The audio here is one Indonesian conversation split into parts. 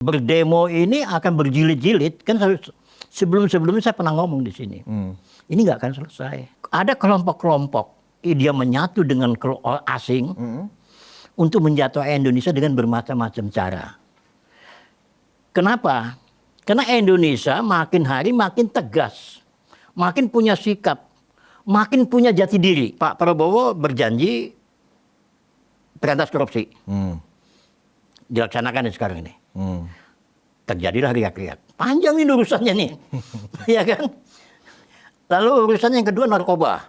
Berdemo ini akan berjilid-jilid, kan sebelum-sebelumnya saya pernah ngomong di sini. Ini nggak akan selesai. Ada kelompok-kelompok, dia menyatu dengan asing untuk menjatuhkan Indonesia dengan bermacam-macam cara. Kenapa? Karena Indonesia makin hari makin tegas, makin punya sikap, makin punya jati diri. Pak Prabowo berjanji berantas korupsi. Dilaksanakan sekarang ini. Terjadilah riak-riak. Panjang ini urusannya nih. Ya kan? Lalu urusan yang kedua narkoba.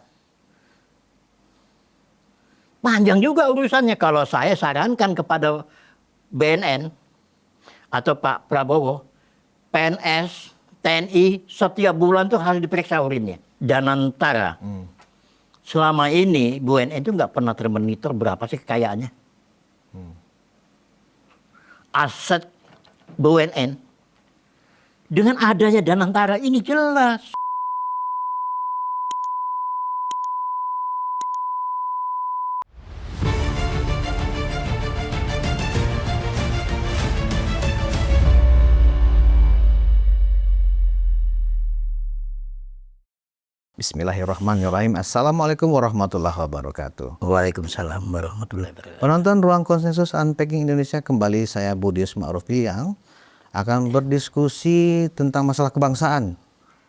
Panjang juga urusannya. Kalau saya sarankan kepada BNN atau Pak Prabowo, PNS, TNI setiap bulan tuh harus diperiksa urinnya. Dan antara selama ini BNN itu nggak pernah termonitor berapa sih kekayaannya. Aset BUMN dengan adanya Danantara ini jelas. Bismillahirrahmanirrahim. Assalamualaikum warahmatullahi wabarakatuh. Waalaikumsalam warahmatullahi wabarakatuh. Penonton Ruang Konsensus Unpacking Indonesia, kembali saya Budius Ma'rufi yang akan berdiskusi tentang masalah kebangsaan.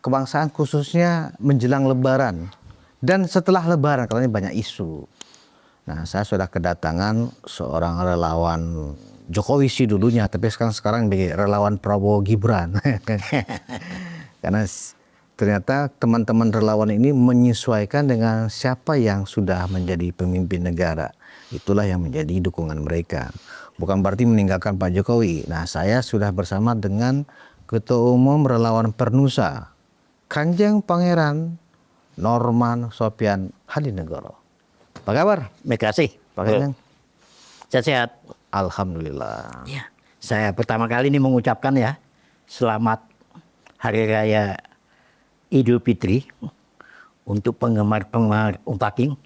Kebangsaan khususnya menjelang Lebaran dan setelah Lebaran, karena ini banyak isu. Nah, saya sudah kedatangan seorang relawan Jokowi sih dulunya, tapi sekarang menjadi relawan Prabowo Gibran. Karena ternyata teman-teman relawan ini menyesuaikan dengan siapa yang sudah menjadi pemimpin negara. Itulah yang menjadi dukungan mereka. Bukan berarti meninggalkan Pak Jokowi. Nah, saya sudah bersama dengan Ketua Umum Relawan Pernusa, Kanjeng Pangeran Norman Sopyan Hadinegoro. Apa kabar? Terima kasih. Pak Kanjeng? Sehat-sehat. Alhamdulillah. Ya, saya pertama kali ini mengucapkan ya, selamat Hari Raya Idul Fitri untuk penggemar-penggemar Unpacking,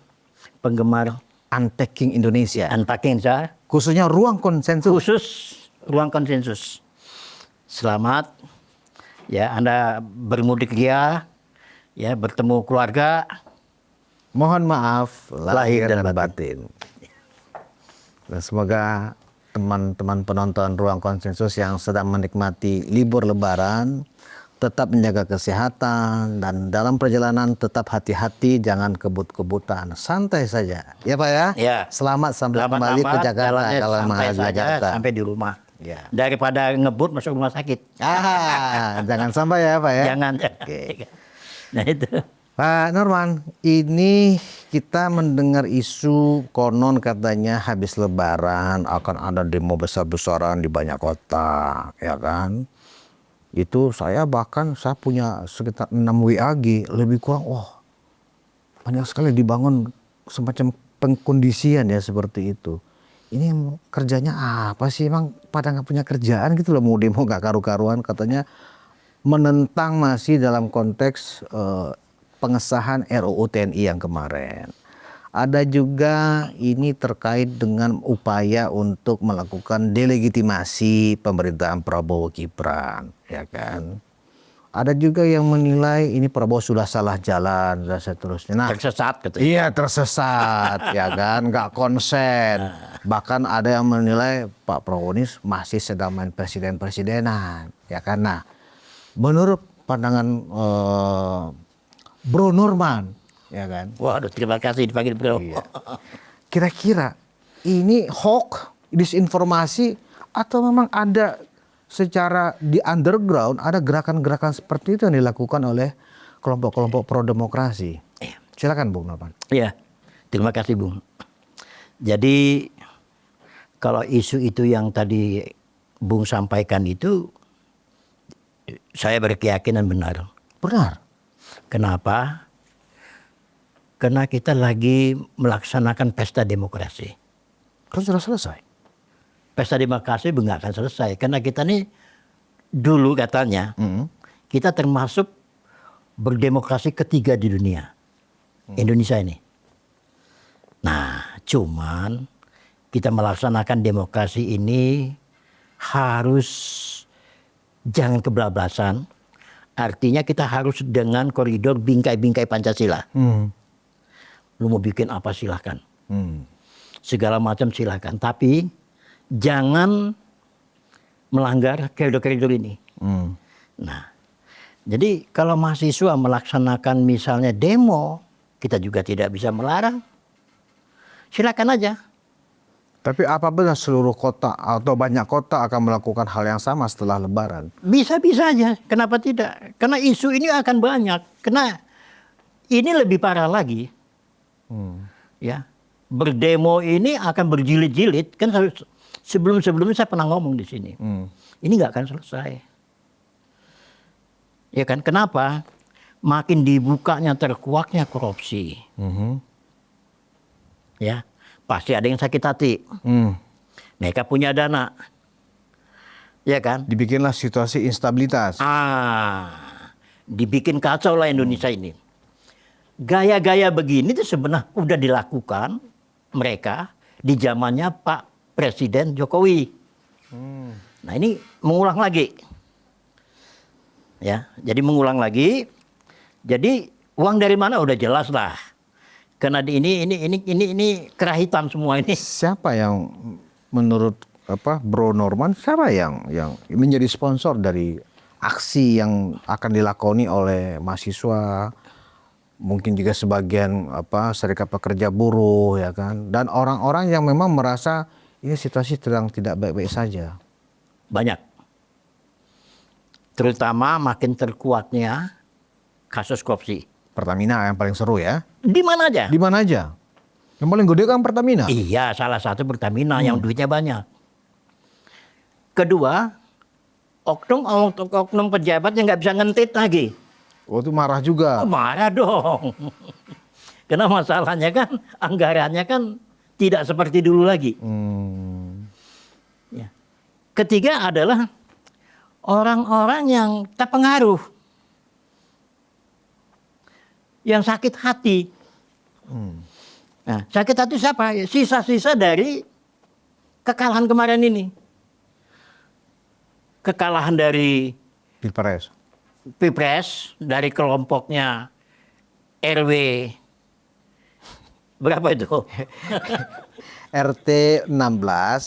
penggemar Unpacking Indonesia. Unpacking saya, Khususnya Ruang Konsensus. khusus Ruang Konsensus. Selamat ya, Anda bermudik ya, bertemu keluarga. Mohon maaf lahir dan batin. Dan semoga teman-teman penonton Ruang Konsensus yang sedang menikmati libur Lebaran tetap menjaga kesehatan dan dalam perjalanan tetap hati-hati, jangan kebut-kebutan, santai saja. Ya Pak ya? Ya. Selamat sampai kembali ke Jakarta kalau sampai menghadapi saja Jakarta. sampai di rumah. Ya. Daripada ngebut masuk rumah sakit. Jangan sampai ya Pak ya. Jangan. Oke. Nah itu. Pak Norman, ini kita mendengar isu konon katanya habis Lebaran akan ada demo besar-besaran di banyak kota, ya kan? Itu saya punya sekitar 6 WAG, lebih kurang, banyak sekali dibangun semacam pengkondisian ya seperti itu. Ini kerjanya apa sih, emang pada nggak punya kerjaan gitu loh, mau demo nggak karu-karuan, katanya menentang masih dalam konteks pengesahan RUU TNI yang kemarin. Ada juga ini terkait dengan upaya untuk melakukan delegitimasi pemerintahan Prabowo Gibran, ya kan. Ada juga yang menilai ini Prabowo sudah salah jalan dan seterusnya. Nah, Tersesat gitu. iya tersesat, ya kan, nggak konsen. Bahkan ada yang menilai Pak Prabowo ini masih sedang main presiden-presidenan, ya kan. Nah, menurut pandangan Bro Norman, ya kan. Waduh, terima kasih dipanggil bro. Iya. Kira-kira ini hoax, disinformasi, atau memang ada secara di underground ada gerakan-gerakan seperti itu yang dilakukan oleh kelompok-kelompok pro demokrasi? Silakan Bung Norman. Iya, terima kasih Bung. Jadi kalau isu itu yang tadi Bung sampaikan itu, saya berkeyakinan benar. Benar. Kenapa? Karena kita lagi melaksanakan pesta demokrasi. Kan sudah selesai. Pesta demokrasi nggak akan selesai. Karena kita nih dulu katanya, kita termasuk berdemokrasi ketiga di dunia. Indonesia ini. Nah, cuman kita melaksanakan demokrasi ini harus jangan kebablasan. Artinya kita harus dengan koridor bingkai-bingkai Pancasila. Lu mau bikin apa silahkan. Segala macam silahkan. Tapi jangan melanggar koridor-koridor ini. Nah, jadi kalau mahasiswa melaksanakan misalnya demo, kita juga tidak bisa melarang. Silakan aja. Tapi apa benar seluruh kota atau banyak kota akan melakukan hal yang sama setelah Lebaran? Bisa-bisa aja. Kenapa tidak? Karena isu ini akan banyak. Karena ini lebih parah lagi. Ya, berdemo ini akan berjilid-jilid. Kan sebelum-sebelumnya saya pernah ngomong di sini. Ini nggak akan selesai. Ya kan? Kenapa? Makin dibukanya terkuaknya korupsi. Ya, pasti ada yang sakit hati. Mereka punya dana. Ya kan? Dibikinlah situasi instabilitas. Dibikin kacau lah Indonesia ini. Gaya-gaya begini itu sebenarnya udah dilakukan mereka di zamannya Pak Presiden Jokowi. Nah ini mengulang lagi. Ya, jadi mengulang lagi. Jadi uang dari mana udah jelas lah. Karena ini kerah hitam semua ini. Siapa yang menurut Bro Norman, siapa yang menjadi sponsor dari aksi yang akan dilakoni oleh mahasiswa, mungkin juga sebagian serikat pekerja buruh, ya kan, dan orang-orang yang memang merasa ini situasi sedang tidak baik-baik saja? Banyak. Terutama makin terkuatnya kasus korupsi. Pertamina yang paling seru ya. Di mana aja? Di mana aja? Yang paling gede kan Pertamina. Iya, salah satu Pertamina yang duitnya banyak. Kedua, oknum pejabat yang nggak bisa ngentit lagi. Oh, itu marah juga. Oh, marah dong. Karena masalahnya kan anggarannya kan tidak seperti dulu lagi. Ya. Ketiga adalah orang-orang yang terpengaruh, yang sakit hati. Nah, sakit hati siapa? Sisa-sisa dari kekalahan kemarin ini. Kekalahan dari Pilpres dari kelompoknya RW berapa itu? RT 16,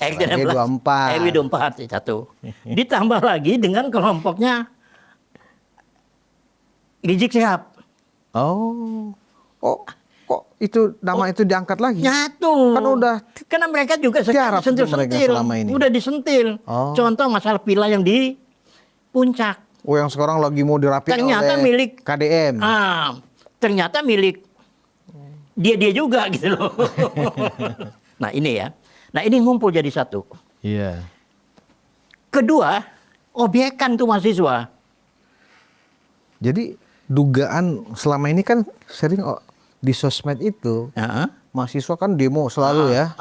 RW 24. RW 24 satu. Ditambah lagi dengan kelompoknya Rizik Sihab. Oh, kok itu nama itu diangkat lagi? Nyatu. Kan udah. Karena mereka juga Tiarap sentil-sentil. selama ini. Udah disentil. Contoh masalah villa yang di Puncak. Oh, yang sekarang lagi mau dirapiin Ternyata oleh milik KDM. Ternyata milik dia juga gitu loh. Nah ini ya. Nah ini ngumpul jadi satu. Iya. Kedua, obyekan tuh mahasiswa. Jadi dugaan selama ini kan sering di sosmed itu mahasiswa kan demo selalu ya.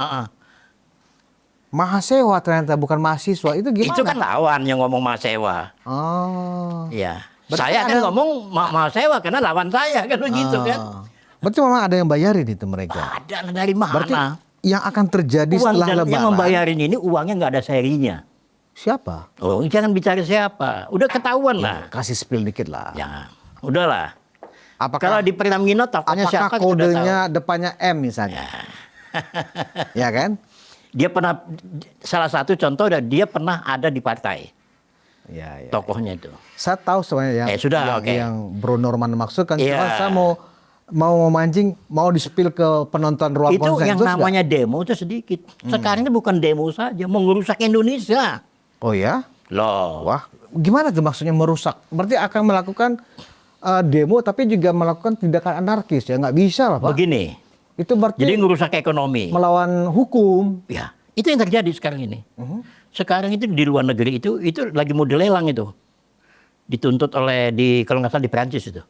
Mahasiswa ternyata bukan mahasiswa, itu gimana? Itu kan lawan yang ngomong mahasiswa. Oh. Ya. Berarti Saya kan ngomong mahasiswa karena lawan saya kan begitu kan. Berarti memang ada yang bayarin itu mereka. Ada dari mana? Berarti yang akan terjadi uang setelah Lebaran. Yang membayarin ini uangnya nggak ada serinya. Siapa? Oh, jangan bicara siapa. Udah ketahuan lah. Kasih spill dikit lah. Ya, udahlah. Apakah kalau di Pertamina tokonya siapa? Apakah kodenya depannya M misalnya? Ya kan? Dia pernah, salah satu contoh dia pernah ada di partai. Ya. Tokohnya itu. Saya tahu sebenarnya yang Bro Norman maksudkan. Cuma saya mau memancing, mau di-spill ke penonton ruang itu konsensus. Itu yang namanya demo itu sedikit. Sekarang itu bukan demo saja, mau ngerusak Indonesia. Oh ya? Loh. Wah, gimana tuh maksudnya merusak? Berarti akan melakukan demo tapi juga melakukan tindakan anarkis ya? Nggak bisa lah Pak. Begini. Itu berarti jadi ngerusak ekonomi. Melawan hukum. Ya, itu yang terjadi sekarang ini. Sekarang itu di luar negeri itu lagi mau dilelang itu. Dituntut oleh kalau nggak salah di Perancis itu.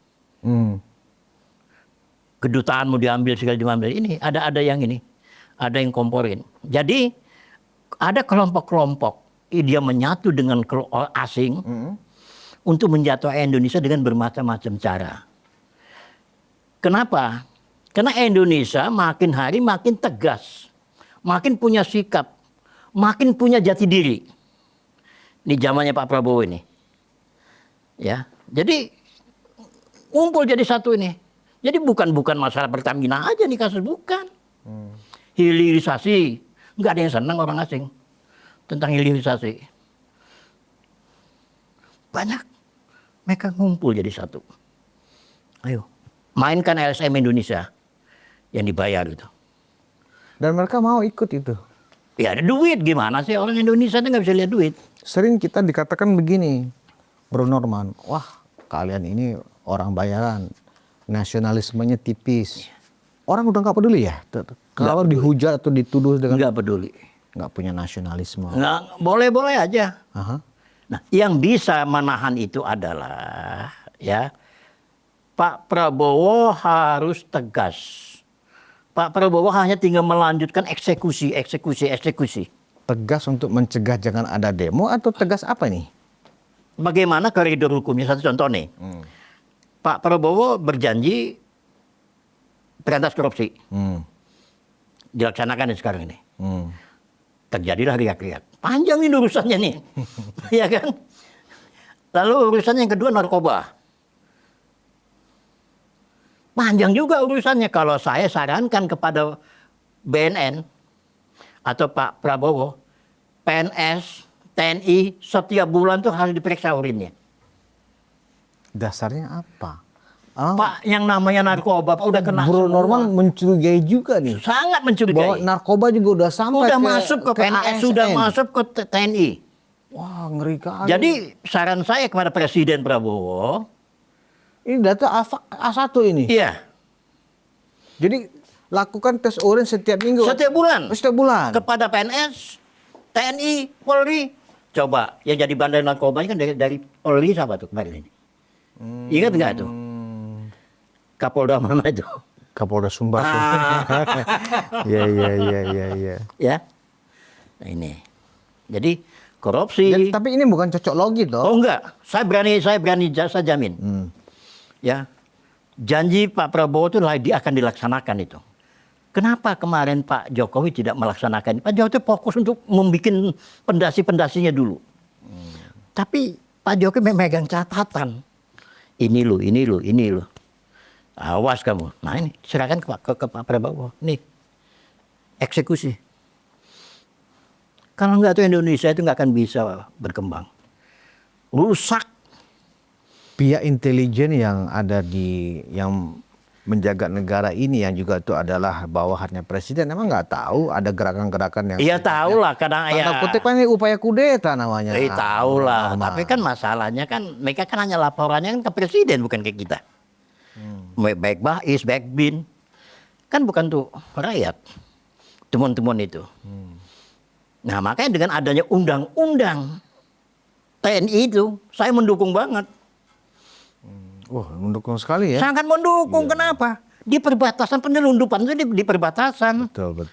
Kedutaan mau diambil segala diambil. Ini ada yang ini. Ada yang komporin. Jadi ada kelompok-kelompok dia menyatu dengan asing untuk menjatuhkan Indonesia dengan bermacam-macam cara. Kenapa? Karena Indonesia makin hari makin tegas, makin punya sikap, makin punya jati diri. Ini zamannya Pak Prabowo ini. Ya, jadi ngumpul jadi satu ini. Jadi bukan masalah Pertamina aja nih kasus, bukan. Hilirisasi, nggak ada yang senang orang asing tentang hilirisasi. Banyak mereka ngumpul jadi satu. Ayo, mainkan LSM Indonesia yang dibayar itu. Dan mereka mau ikut itu. Ya ada duit, gimana sih orang Indonesia itu nggak bisa lihat duit. Sering kita dikatakan begini, Bro Norman, wah kalian ini orang bayaran, nasionalismenya tipis. Orang udah nggak peduli ya, kalau dihujat atau dituduh dengan Nggak peduli. nggak punya nasionalisme. Nggak, boleh-boleh aja. Aha. Nah, yang bisa menahan itu adalah ya Pak Prabowo harus tegas. Pak Prabowo hanya tinggal melanjutkan eksekusi. Tegas untuk mencegah jangan ada demo atau tegas apa nih? Bagaimana koridor hukumnya? Satu contoh nih. Pak Prabowo berjanji berantas korupsi. Dilaksanakan sekarang ini. Terjadilah riak-riak. Panjang ini urusannya nih. Ya kan? Lalu urusan yang kedua narkoba. Panjang juga urusannya. Kalau saya sarankan kepada BNN atau Pak Prabowo, PNS, TNI setiap bulan tuh harus diperiksa urinnya. Dasarnya apa? Oh, Pak, yang namanya narkoba Pak udah kena Bro semua. Norman mencurigai juga nih. Sangat Bahwa mencurigai. narkoba juga udah sampai Udah masuk ke PNS, ASN. sudah masuk ke TNI. Wah, ngeri kali. Jadi saran saya kepada Presiden Prabowo, ini data A1 ini. iya, Jadi lakukan tes urin setiap minggu. setiap bulan Oh, setiap bulan. kepada PNS, TNI, Polri. Coba yang jadi bandar narkoba kan dari Polri siapa tuh kemarin ini? Ingat nggak tuh? Kapolda mana itu? Kapolda Sumbar. Iya. Ya, nah ini. Jadi korupsi. Tapi ini bukan cocok logi toh. Oh enggak, saya berani jasa jamin. Ya, janji Pak Prabowo itu akan dilaksanakan itu. Kenapa kemarin Pak Jokowi tidak melaksanakan? Pak Jokowi itu fokus untuk membuat pendasi-pendasinya dulu. Tapi Pak Jokowi memegang catatan. Ini loh. Awas kamu. Nah ini serahkan ke Pak Prabowo. Nih, eksekusi. Kalau enggak tuh Indonesia itu nggak akan bisa berkembang. Rusak. Pihak intelijen yang ada yang menjaga negara ini yang juga itu adalah bawahannya presiden, emang nggak tahu ada gerakan-gerakan yang Iya tahu lah, kadang tanda kutip kan ini upaya kudeta namanya. Tahu lah. Normal. Tapi kan masalahnya kan mereka kan hanya laporannya kan ke presiden bukan ke kita. Baik Bais, baik Bin, kan bukan tuh rakyat, teman-teman itu. Nah makanya dengan adanya undang-undang TNI itu, saya mendukung banget. Wah, mendukung sekali ya. Sangat mendukung. Kenapa? Di perbatasan penyelundupan itu di perbatasan. Betul.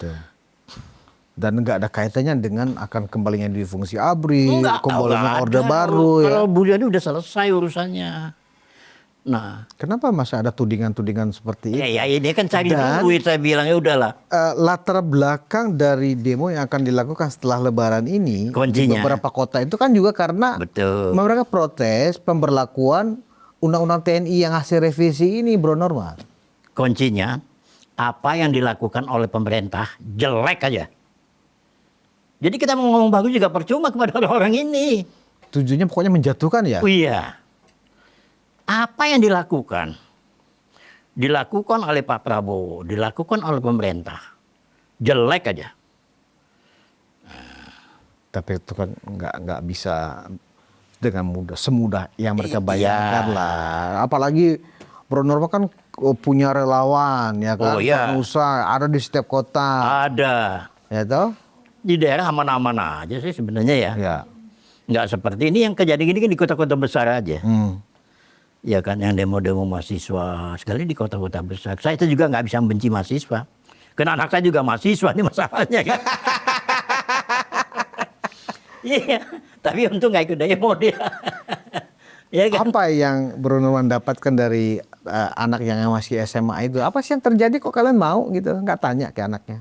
Dan nggak ada kaitannya dengan akan kembalinya di fungsi ABRI, kembalinya Orde Baru ya. Kalau Buliani udah selesai urusannya. Nah, Kenapa masih ada tudingan-tudingan seperti itu? ya ini kan cari duit, saya bilang ya udahlah. Latar belakang dari demo yang akan dilakukan setelah Lebaran ini Kuncinya. di beberapa kota itu kan juga karena Betul. mereka protes pemberlakuan Undang-Undang TNI yang hasil revisi ini, Bro Norman. Kuncinya apa yang dilakukan oleh pemerintah jelek aja. Jadi kita mau ngomong bagus juga percuma kepada orang-orang ini. Tujuannya pokoknya menjatuhkan ya. Oh iya. Apa yang dilakukan? Dilakukan oleh Pak Prabowo, dilakukan oleh pemerintah. Jelek aja. Tapi itu kan nggak bisa dengan semudah yang mereka bayangkan lah. Apalagi Bro Norman kan punya relawan ya kan, Oh, iya. pengusaha ada di setiap kota. Ada. Ya toh? Di daerah aman-aman aja sih sebenarnya ya. Ya. Nggak seperti ini yang kejadian ini kan di kota-kota besar aja. Ya kan yang demo-demo mahasiswa sekali di kota-kota besar. Saya itu juga nggak bisa membenci mahasiswa. Karena anak saya juga mahasiswa ini masalahnya kan. Iya, tapi untung nggak ikut demo dia. Ya kan? Apa yang Bro Norman dapatkan dari anak yang masih SMA itu? Apa sih yang terjadi kok kalian mau gitu? Nggak tanya ke anaknya.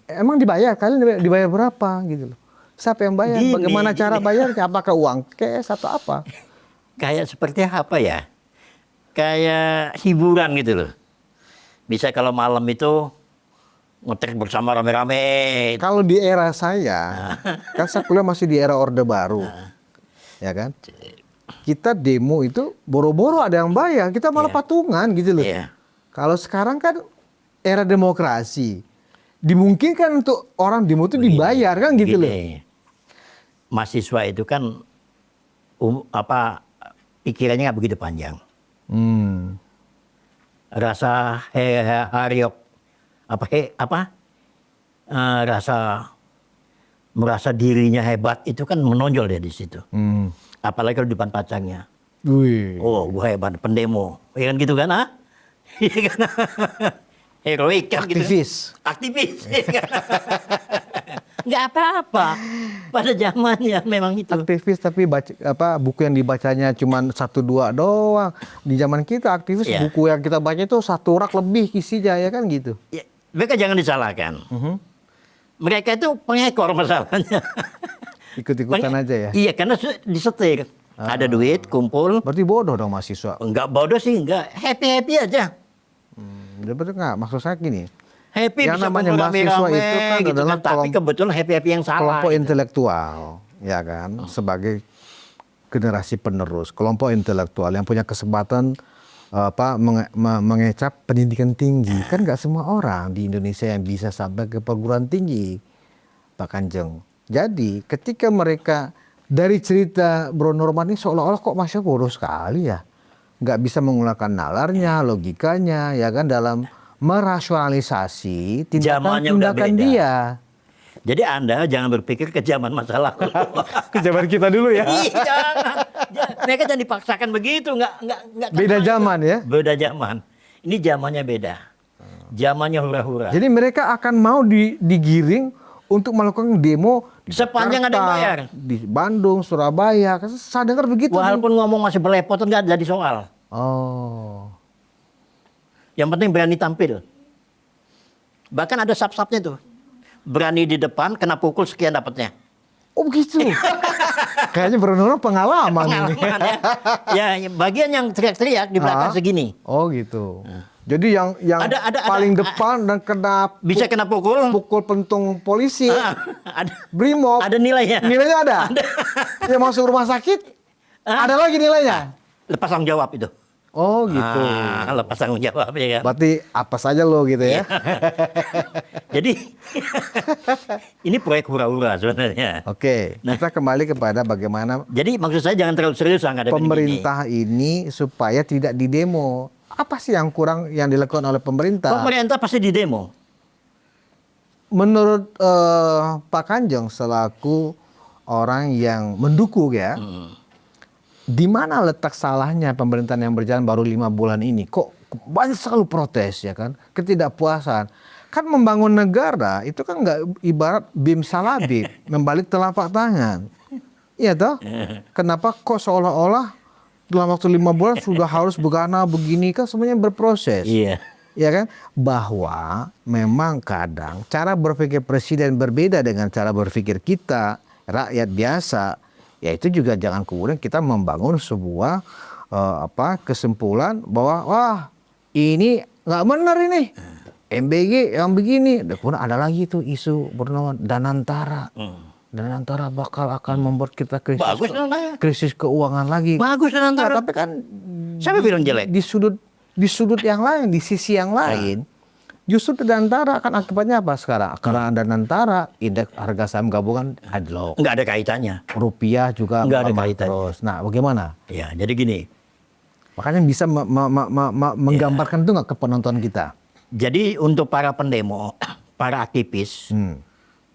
Emang dibayar? Kalian dibayar berapa gitu loh? Siapa yang bayar? Gini, Bagaimana cara bayarnya? Apakah uang cash atau apa? Kayak seperti apa ya? Kayak hiburan gitu loh. Bisa kalau malam itu ngetrek bersama rame-rame. Kalau di era saya, kan saya kuliah masih di era Orde Baru, ya kan? Kita demo itu boro-boro ada yang bayar, kita malah Iya. patungan gitu loh. Iya. Kalau sekarang kan era demokrasi, dimungkinkan untuk orang demo itu dibayar kan gitu loh. Gini, mahasiswa itu kan pikirannya nggak begitu panjang. Hmm. Rasa hariok rasa merasa dirinya hebat itu kan menonjol dia di situ. Hmm. Apalagi kalau di depan pacarnya. Wih. Oh, gue hebat pendemo. Ya kan gitu kan, ah? Iya kan? Heroik kan gitu. Aktivis. Iya kan? Nggak apa-apa. Pada zamannya memang itu. Aktivis tapi buku yang dibacanya cuma 1-2 doang. Di zaman kita aktivis Iya. buku yang kita baca itu 1 rak lebih isinya ya kan gitu. Ya, mereka jangan disalahkan. Mereka itu pengekor masalahnya. Ikut-ikutan aja ya. Iya, karena disetir. Ada duit, kumpul. Berarti bodoh dong mahasiswa. Enggak bodoh sih, enggak. Happy-happy aja. Berarti enggak, maksud saya gini. Happy Yang bisa namanya kumpul mahasiswa rame-rame itu kan gitu adalah Tapi kebetulan happy-happy yang salah. kelompok gitu. intelektual, ya kan, sebagai generasi penerus, kelompok intelektual yang punya kesempatan mengecap pendidikan tinggi. Kan nggak semua orang di Indonesia yang bisa sampai ke perguruan tinggi, Pak Kanjeng. Jadi ketika mereka dari cerita Bro Norman ini seolah-olah kok masih bodoh sekali ya, nggak bisa menggunakan nalarnya, logikanya, ya kan, dalam merasionalisasi Zamannya udah tindakan-tindakan beda. dia. Jadi Anda jangan berpikir ke zaman masa lalu. Ke zaman kita dulu ya. Iya, jangan. Mereka jangan dipaksakan begitu, nggak Beda zaman ya. Beda zaman. Ini zamannya beda. Zamannya hura-hura. Jadi mereka akan mau digiring untuk melakukan demo di Sepanjang ada yang Jakarta, bayar. di Bandung, Surabaya. Saya dengar begitu. Walaupun ngomong masih belepotan nggak jadi soal. Oh. Yang penting berani tampil. Bahkan ada sub-subnya tuh. Berani di depan, kena pukul sekian dapatnya. Oh begitu. Kayaknya benar-benar pengalaman ini. Pengalaman ya. Ya, bagian yang teriak-teriak di belakang segini. Oh gitu. Jadi yang Ada- paling depan dan kena Bisa kena pukul. pukul pentung polisi, Ada, Brimob. ada nilainya. Nilainya ada. Yang masuk rumah sakit, ada lagi nilainya. Lepas tanggung jawab itu. Oh gitu. Lepas tanggung jawab ya kan. Berarti apa saja lo gitu ya. Jadi ini proyek hura-hura sebenarnya. Oke, kita kembali kepada bagaimana Jadi maksud saya jangan terlalu serius menghadapi ini. pemerintah ini supaya tidak didemo. Apa sih yang kurang yang dilakukan oleh pemerintah? Pemerintah pasti di demo. Menurut Pak Kanjeng selaku orang yang mendukung ya, di mana letak salahnya pemerintahan yang berjalan baru 5 bulan ini? Kok banyak sekali protes ya kan, ketidakpuasan. Kan membangun negara itu kan nggak ibarat bim salabim, membalik telapak tangan. Iya toh? Kenapa kok seolah-olah dalam waktu 5 bulan sudah harus begana begini, kan semuanya berproses. Iya. Ya kan? Bahwa memang kadang cara berpikir presiden berbeda dengan cara berpikir kita rakyat biasa. Ya itu juga jangan kemudian kita membangun sebuah kesimpulan bahwa wah ini nggak benar ini. MBG yang begini. Dan kemudian ada lagi tuh isu bernama Danantara. Danantara bakal akan membuat kita Bagus Danantara. krisis keuangan lagi. Bagus Nah, Danantara. tapi kan Siapa bilang jelek? di sudut yang lain, di sisi yang lain, justru Danantara kan akibatnya apa sekarang? Karena Danantara, indeks harga saham gabungan anjlok, Nggak ada kaitannya. rupiah juga Nggak ada melemah kaitannya. terus. Nah, bagaimana? Ya, jadi gini. Makanya bisa menggambarkan itu nggak ke penonton kita? Jadi untuk para pendemo, para aktivis, Hmm.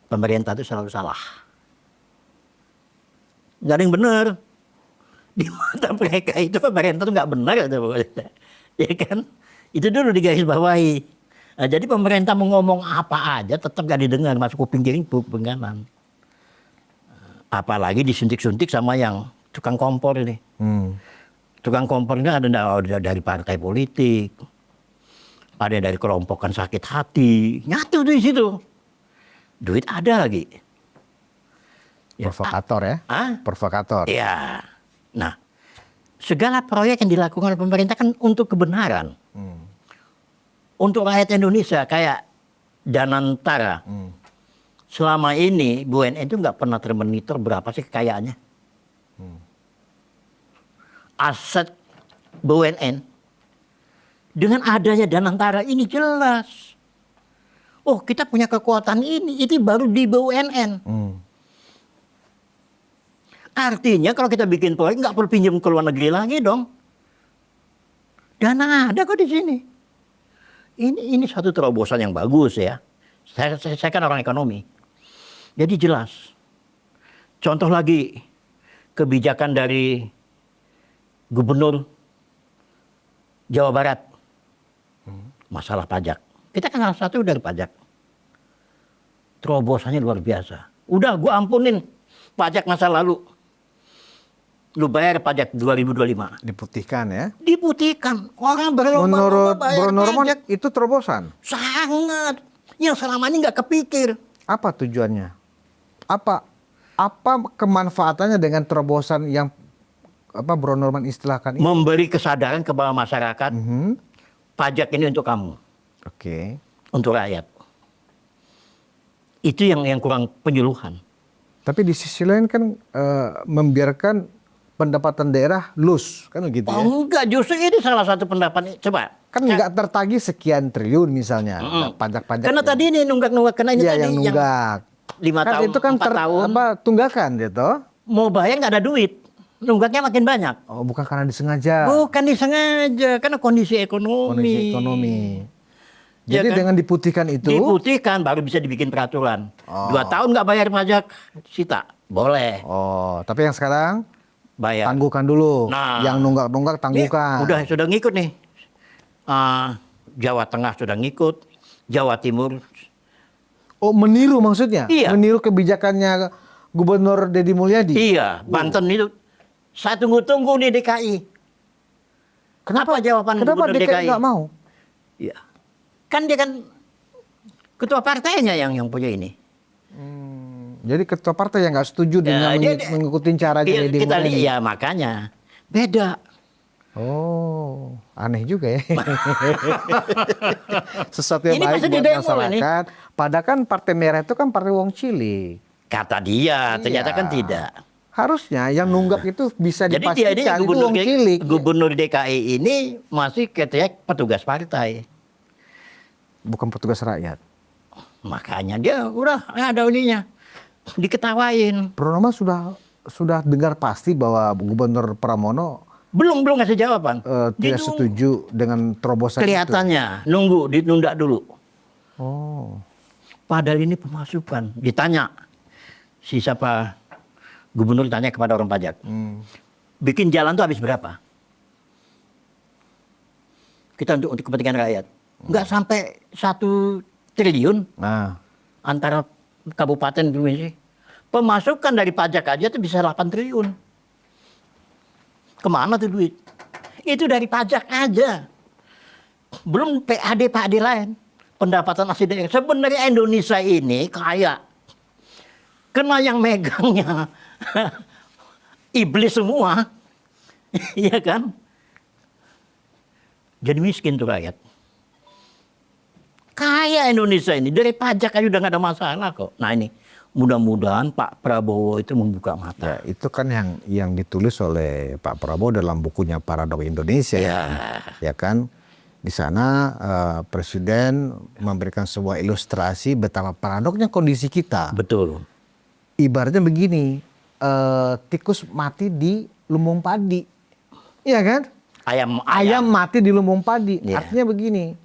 pemerintah itu selalu salah. Nggak ada yang benar. Di mata mereka itu pemerintah itu nggak benar. Ya kan? Itu dulu digarisbawahi. Nah, jadi pemerintah mau ngomong apa aja tetap gak didengar, masuk kuping kiri, kuping kanan. Apalagi disuntik-suntik sama yang tukang kompor ini. Tukang kompor ini ada dari partai politik, ada dari kelompokan sakit hati, nyatu tuh di situ. Duit ada lagi. Provokator ya? Provokator. Ya. Nah, segala proyek yang dilakukan oleh pemerintah kan untuk kebenaran. Untuk rakyat Indonesia kayak Danantara. Selama ini BUMN itu nggak pernah termonitor berapa sih kekayaannya. Aset BUMN dengan adanya Danantara ini jelas. Oh, kita punya kekuatan ini, itu baru di BUMN. Artinya kalau kita bikin proyek nggak perlu pinjam ke luar negeri lagi dong. Dana ada kok di sini. Ini satu terobosan yang bagus ya. Saya kan orang ekonomi. Jadi jelas. Contoh lagi kebijakan dari Gubernur Jawa Barat. Masalah pajak. Kita kan salah satu dari pajak. Terobosannya luar biasa. Udah gua ampunin pajak masa lalu. Lu bayar pajak 2025. Diputihkan ya? Diputihkan. Orang berlomba-lomba Menurut bayar Bro Norman pajak. itu terobosan. Sangat. Yang selama ini nggak kepikir. Apa tujuannya? Apa kemanfaatannya dengan terobosan yang Bro Norman istilahkan ini? Memberi kesadaran kepada masyarakat. Pajak ini untuk kamu. Oke. Untuk rakyat. Itu yang kurang penyuluhan. Tapi di sisi lain kan membiarkan pendapatan daerah loose kan begitu ya? Oh enggak, justru ini salah satu pendapat. Coba. Kan nggak tertagih sekian triliun misalnya pajak-pajak. Karena tadi ini nunggak-nunggak. Karena ini iya, tadi yang nunggak. 5 Kan tahun, itu kan 4 tahun. tunggakan gitu. Mau bayar nggak ada duit. Nunggaknya makin banyak. Oh, bukan karena disengaja. Bukan disengaja. Karena kondisi ekonomi. Kondisi ekonomi. Ya Jadi kan? dengan diputihkan itu. Diputihkan baru bisa dibikin peraturan. 2 tahun nggak bayar pajak, sita. Boleh. Oh, tapi yang sekarang Bayar. tangguhkan dulu. Nah, Yang nunggak-nunggak tangguhkan. Udah sudah ngikut nih. Jawa Tengah sudah ngikut. Jawa Timur. Oh, meniru maksudnya? Iya. Meniru kebijakannya Gubernur Deddy Mulyadi? Iya, Banten itu. Saya tunggu-tunggu di DKI. Apa jawaban Kenapa Gubernur DKI nggak mau? Iya. Kan dia kan ketua partainya yang punya ini. Jadi ketua partai yang nggak setuju dengan mengikuti cara Deddy Kita lihat, Mulyadi. ya makanya beda. Oh, aneh juga ya. Sesuatu yang Ini baik pasti buat didemo masyarakat. Padahal kan Partai Merah itu kan partai wong cilik. Kata dia, ternyata Iya. kan tidak. Harusnya yang nunggak itu bisa Jadi dia ini dipastikan itu wong cilik. gubernur DKI ini masih katanya petugas partai. Bukan petugas rakyat. Makanya dia udah ada ininya. Diketawain. Bro Norman sudah dengar pasti bahwa Gubernur Pramono Belum ngasih jawaban. tidak Dia setuju dengan terobosan itu. kelihatannya nunggu, ditunda dulu. Oh. Padahal ini pemasukan. Ditanya si siapa gubernur tanya kepada orang pajak. Bikin jalan tuh habis berapa? Kita untuk kepentingan rakyat. Nggak sampai 1 triliun Nah, antara kabupaten provinsi. Pemasukan dari pajak aja tuh bisa 8 triliun. Kemana tuh duit? Itu dari pajak aja. Belum PAD lain. Pendapatan asli daerah. Sebenarnya Indonesia ini kaya. Karena yang megangnya iblis semua. Iya kan? Jadi miskin tuh rakyat. Kaya Indonesia ini. Dari pajak aja udah gak ada masalah kok. Nah ini. Mudah-mudahan Pak Prabowo itu membuka mata. ya, itu kan yang ditulis oleh Pak Prabowo dalam bukunya Paradok Indonesia. Ya kan? Di sana Presiden memberikan sebuah ilustrasi betapa paradoknya kondisi kita. Betul. Ibaratnya begini, tikus mati di lumbung padi. Iya kan? Ayam mati di lumbung padi. Iya. Artinya begini,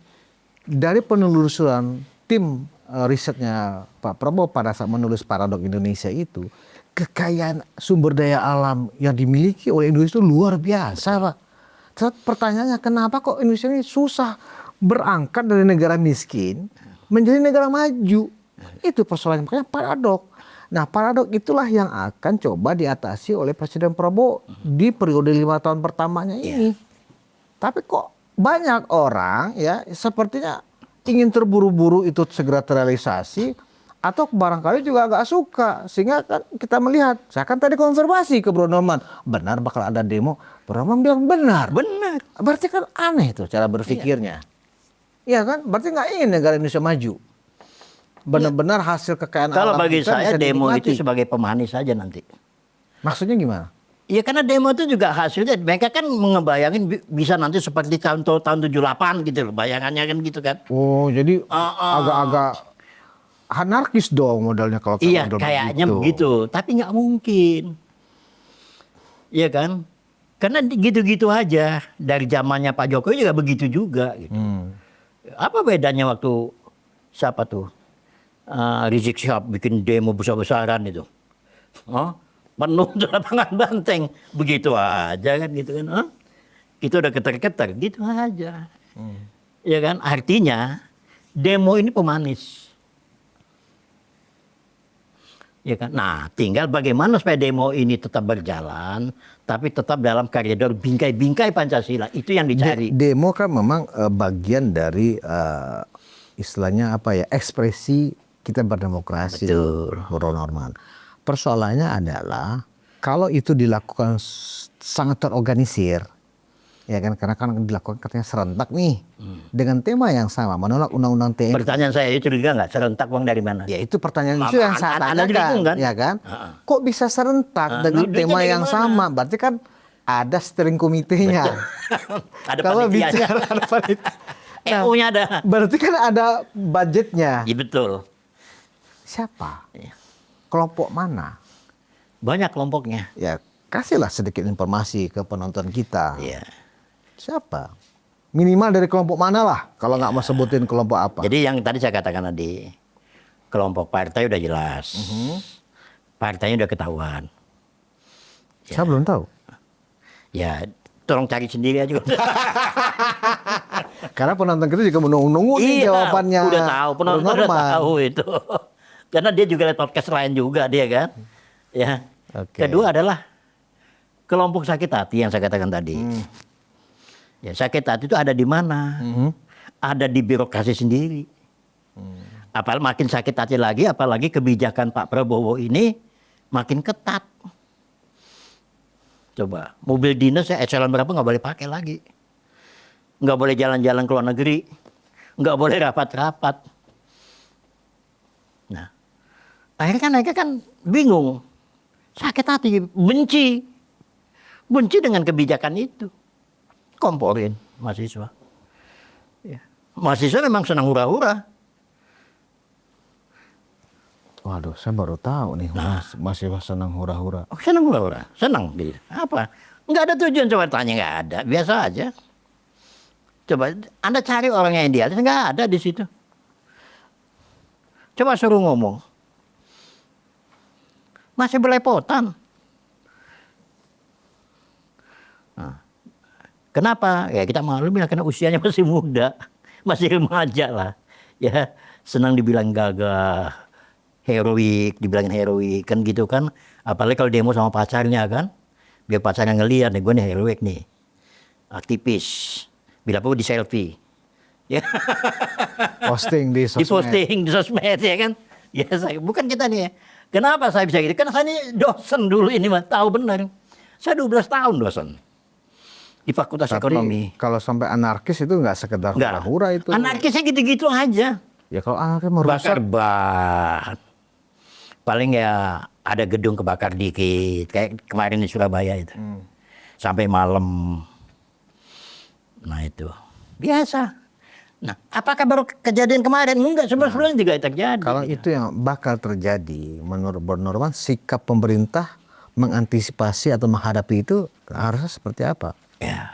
dari penelusuran tim risetnya Pak Prabowo pada saat menulis Paradok Indonesia itu, kekayaan sumber daya alam yang dimiliki oleh Indonesia itu luar biasa, Pak. Terus pertanyaannya, kenapa kok Indonesia ini susah berangkat dari negara miskin menjadi negara maju? Itu persoalannya, makanya paradok. Nah, paradok itulah yang akan coba diatasi oleh Presiden Prabowo di periode 5 tahun pertamanya ini. Tapi kok banyak orang ya sepertinya ingin terburu-buru itu segera terrealisasi Atau barangkali juga agak suka, sehingga kan kita melihat, saya kan tadi konfirmasi ke Bro Norman, benar bakal ada demo. Bro Norman bilang benar. Benar. Berarti kan aneh tuh cara berpikirnya. Iya kan? Berarti nggak ingin negara Indonesia maju. Benar-benar hasil kekayaan Kalau alam bagi kita saya bisa demo dinikmati. itu sebagai pemanis saja nanti. Maksudnya gimana? Ya karena demo itu juga hasilnya mereka kan ngebayangin bisa nanti seperti tahun 78 gitu loh, bayangannya kan gitu kan. Oh, jadi agak-agak anarkis dong modelnya kalau Iya, model kayaknya begitu, tapi nggak mungkin. Iya kan? Karena gitu-gitu aja dari zamannya Pak Jokowi juga begitu juga gitu. Apa bedanya waktu siapa tuh? Rizik Syihab bikin demo besar-besaran itu. Oh, penuh tuh lapangan Banteng. Begitu aja kan gitu kan. Oh? Itu udah keter-keter gitu aja. Ya kan? Artinya demo ini pemanis. Ya kan? Nah, tinggal bagaimana supaya demo ini tetap berjalan, tapi tetap dalam koridor bingkai-bingkai Pancasila. Itu yang dicari. Demo kan memang bagian dari istilahnya apa ya, ekspresi kita berdemokrasi. Betul. Bro Norman. Persoalannya adalah kalau itu dilakukan sangat terorganisir, ya kan, karena kan dilakukan katanya serentak nih dengan tema yang sama, menolak undang-undang TNI. Pertanyaan saya itu juga nggak serentak uang dari mana? Ya itu pertanyaan itu yang saya Anda tanyakan, kan? ya kan? Kok bisa serentak dengan duitnya tema dari yang mana? sama? Berarti kan ada steering komitenya. Ada Kalau panitianya. bicara ada panitia. Nah, EU-nya ada. berarti kan ada budgetnya. Iya betul. Siapa? Iya. Kelompok mana? Banyak kelompoknya. Ya kasihlah sedikit informasi ke penonton kita. Iya. Siapa? Minimal dari kelompok mana lah, kalau nggak mau sebutin kelompok apa. Jadi yang tadi saya katakan tadi, kelompok partai udah jelas. Partainya udah ketahuan. Saya belum tahu. Ya, tolong cari sendiri aja. Karena penonton kita juga menunggu-nunggu nih jawabannya. Udah tahu, penonton Bro udah Norman. tahu itu. Karena dia juga lihat podcast lain juga dia kan. Ya. Oke. Kedua adalah kelompok sakit hati yang saya katakan tadi. Ya, sakit hati itu ada di mana? Ada di birokrasi sendiri. Apalagi makin sakit hati lagi, apalagi kebijakan Pak Prabowo ini makin ketat. Coba, mobil dinas ya eselon berapa nggak boleh pakai lagi. Nggak boleh jalan-jalan ke luar negeri. Nggak boleh rapat-rapat. Nah, akhirnya kan mereka kan bingung. Sakit hati, benci. Benci dengan kebijakan itu. Komporin mahasiswa. Ya. Mahasiswa memang senang hura-hura. Waduh, saya baru tahu nih, masih senang hura-hura. Oh, senang hura-hura, senang. Gitu. Apa? Nggak ada tujuan, coba tanya, nggak ada. Biasa aja. Coba Anda cari orang yang idealis, nggak ada di situ. Coba suruh ngomong. Masih belepotan. Nah, kenapa? Ya kita maklum lah karena usianya masih muda, masih remaja lah. Ya senang dibilang gagah, heroik, dibilangin heroik kan gitu kan. Apalagi kalau demo sama pacarnya kan, biar pacarnya ngeliat nih gue nih heroik nih, aktivis. Bila perlu di selfie, ya Posting di di sosmed. posting di sosmed ya kan. Ya saya bukan kita nih ya. Kenapa saya bisa gitu? Karena saya ini dosen dulu ini mah tahu benar. Saya 12 tahun dosen di Fakultas Tapi Ekonomi. kalau sampai anarkis itu nggak sekedar Enggak. hura-hura itu. Anarkisnya gitu-gitu aja. Ya kalau anarkis merusak. Bakar ban. Paling ya ada gedung kebakar dikit. Kayak kemarin di Surabaya itu. Sampai malam. Nah itu. Biasa. Nah apakah baru kejadian kemarin? Enggak, sebelum-sebelumnya juga terjadi. Kalau itu yang bakal terjadi, menurut Bro Norman, sikap pemerintah mengantisipasi atau menghadapi itu harusnya seperti apa? Ya.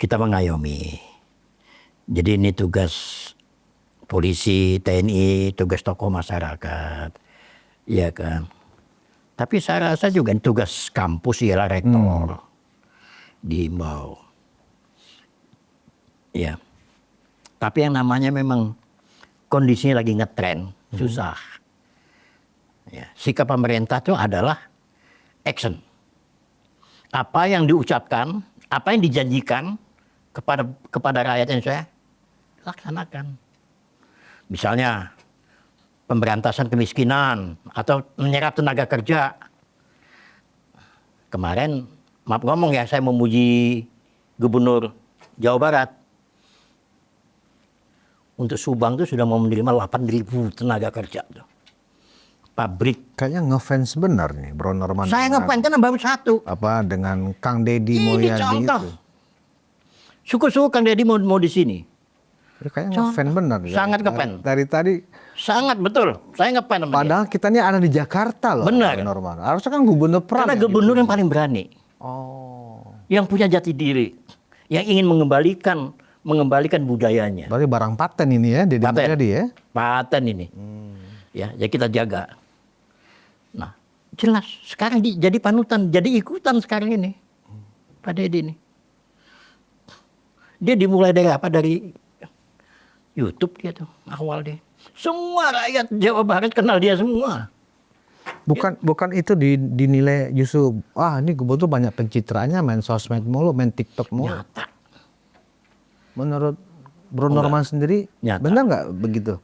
Kita mengayomi. Jadi ini tugas polisi, TNI, tugas tokoh masyarakat. Iya kan. Tapi saya rasa juga tugas kampus ialah rektor. Diimbau. Ya. Tapi yang namanya memang kondisinya lagi ngetren, susah. Ya. Sikap pemerintah itu adalah action. Apa yang diucapkan, apa yang dijanjikan kepada rakyat Indonesia, laksanakan. Misalnya pemberantasan kemiskinan atau menyerap tenaga kerja. Kemarin, maaf ngomong ya, saya memuji Gubernur Jawa Barat. Untuk Subang itu sudah mau menerima 8.000 tenaga kerja tuh. Pabrik. Kayaknya ngefans benar nih Bro Norman. Saya ngefans karena baru satu. Apa dengan Kang Deddy Ini Mulyadi contoh. itu. Syukur-syukur Kang Deddy mau di sini. Kayaknya ngefans benar. Sangat ngefans. Dari tadi. Sangat betul. Saya ngefans sama dia. Padahal kita ini ada di Jakarta loh. Benar. Bro Norman. Harusnya kan gubernur peran. Karena gubernur yang paling berani. Oh. Yang punya jati diri. Yang ingin mengembalikan budayanya. Berarti barang paten ini ya, Deddy Paten. Mulyadi ya. Paten ini. Ya kita jaga. Nah, jelas sekarang jadi panutan, jadi ikutan sekarang ini. Pak Deddy ini. Dia dimulai dari apa? Dari YouTube dia tuh, awal dia. Semua rakyat Jawa Barat kenal dia semua. Bukan itu dinilai justru, ini gubernur banyak pencitraannya, main sosmed mulu, main TikTok mulu. Nyata. Menurut Bro Norman sendiri, Nyata. benar nggak begitu?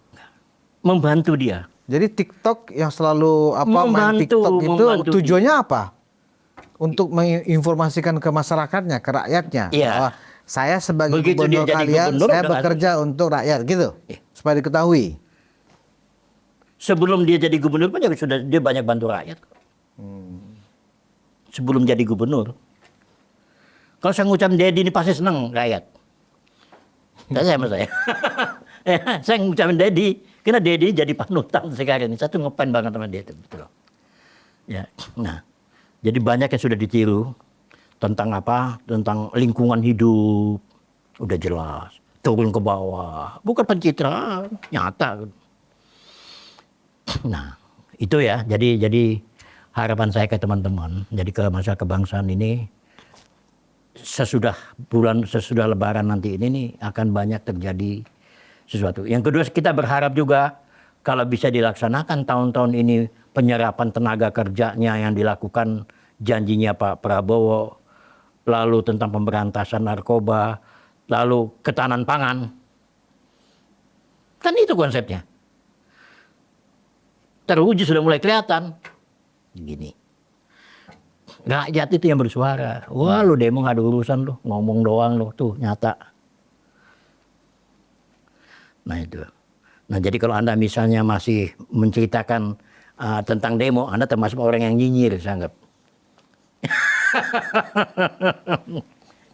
Membantu dia. Jadi TikTok yang selalu main Membantu, TikTok itu membantu. tujuannya apa? Untuk menginformasikan ke masyarakatnya, ke rakyatnya. Iya. Bahwa saya sebagai Begitu dia gubernur jadi kalian, gubernur, saya udah bekerja untuk rakyat gitu. Iya. Supaya diketahui. Sebelum dia jadi gubernur pun sudah dia banyak bantu rakyat. Sebelum jadi gubernur. Kalau saya ngucapin Deddy ini pasti senang rakyat. Saya sama saya. Saya ngucapin Deddy, karena Deddy jadi panutan sekarang ini. Saya tuh ngefans banget sama dia itu, betul. Ya, nah, jadi banyak yang sudah ditiru tentang apa? Tentang lingkungan hidup, udah jelas. Turun ke bawah, bukan pencitraan, nyata. Nah, itu ya. Jadi harapan saya ke teman-teman, jadi ke masa kebangsaan ini. Sesudah Lebaran nanti ini nih akan banyak terjadi sesuatu. Yang kedua kita berharap juga kalau bisa dilaksanakan tahun-tahun ini penyerapan tenaga kerjanya yang dilakukan janjinya Pak Prabowo, lalu tentang pemberantasan narkoba, lalu ketahanan pangan. Kan itu konsepnya. Teruji sudah mulai kelihatan. Gini. Rakyat itu yang bersuara. Wah lu demo gak ada urusan lu. Ngomong doang lu. Tuh nyata. Nah itu. Nah jadi kalau Anda misalnya masih menceritakan tentang demo. Anda termasuk orang yang nyinyir saya anggap.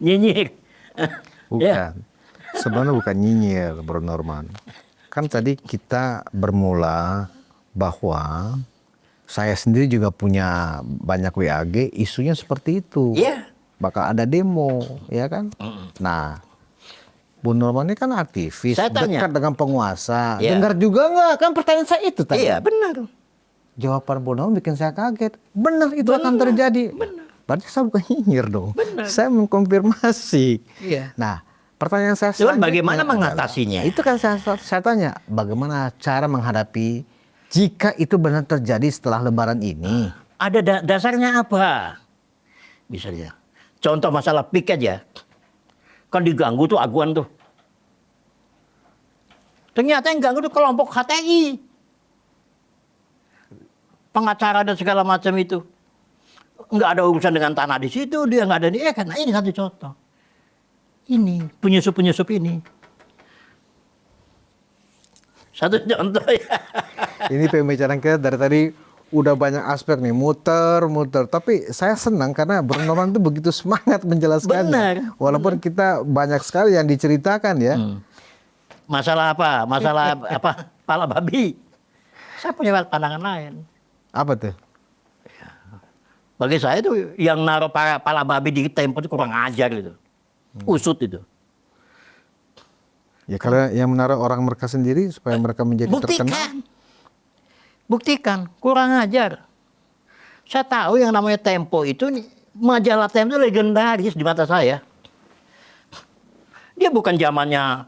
Nyinyir. Bukan. Ya. Sebenarnya bukan nyinyir Bro Norman. Kan tadi kita bermula bahwa saya sendiri juga punya banyak WAG, isunya seperti itu. Iya. Bakal ada demo, ya kan? Nah, Bu Norman ini kan aktivis, Saya tanya. dekat dengan penguasa. Iya. Dengar juga nggak? Kan pertanyaan saya itu tadi. Iya benar. Jawaban Bu Norman bikin saya kaget. Benar itu akan terjadi. Berarti saya bukan nyinyir dong. Saya mengkonfirmasi. Iya. Nah, pertanyaan saya Cuman selanjutnya bagaimana adalah, mengatasinya? itu kan saya tanya, bagaimana cara menghadapi jika itu benar terjadi setelah Lebaran ini? Ada dasarnya apa? Misalnya, contoh masalah PIK aja. Kan diganggu tuh aguan tuh. Ternyata yang ganggu tuh kelompok HTI. Pengacara dan segala macam itu. Nggak ada urusan dengan tanah di situ, dia nggak ada di kan. Nah ini satu contoh. Ini, penyusup-penyusup ini. Satu contoh ya. Ini pembicaraan kita dari tadi udah banyak aspek nih, muter. Tapi saya senang karena Bro Norman itu begitu semangat menjelaskannya. Benar. Walaupun kita banyak sekali yang diceritakan ya. Masalah apa? Masalah apa? Pala babi. Saya punya pandangan lain. Apa tuh? Bagi saya itu yang naruh pala babi di Tempo itu kurang ajar gitu. Usut itu. Ya kalau yang menaruh orang mereka sendiri supaya mereka menjadi terkenal. Buktikan, kurang ajar. Saya tahu yang namanya Tempo itu, majalah Tempo itu legendaris di mata saya. Dia bukan zamannya